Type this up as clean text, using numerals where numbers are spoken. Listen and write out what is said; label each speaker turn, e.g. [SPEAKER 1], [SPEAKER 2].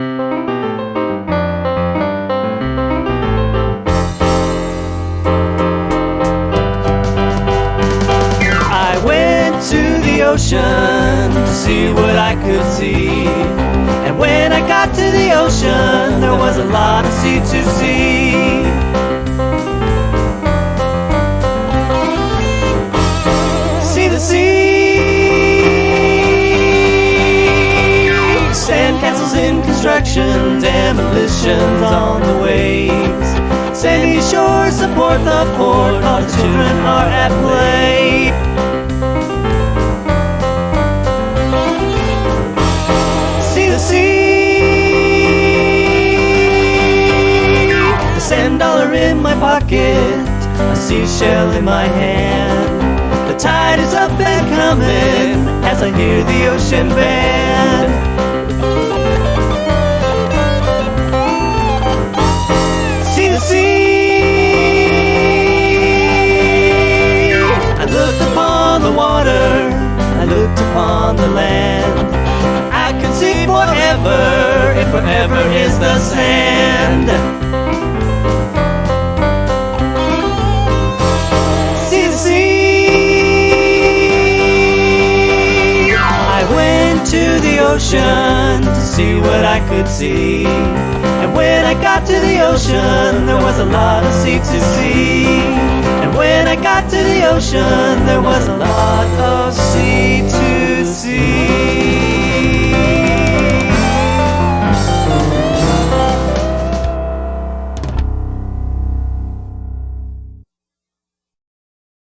[SPEAKER 1] I went to the ocean to see what I could see, and when I got to the ocean, there was a lot of sea to see. See the sea, sandcastles in construction, demolitions on the waves, sandy shores support the port, all the children are at play. See the sea, a sand dollar in my pocket, a seashell in my hand. The tide is up and coming as I hear the ocean band. See the sea, I looked upon the water, I looked upon the land. I could see forever, if forever is the sand. See the sea, I went to the ocean to see what I could see, and when I got to the ocean, there was a lot of sea to see. And when I got to the ocean, there was a lot of sea to see.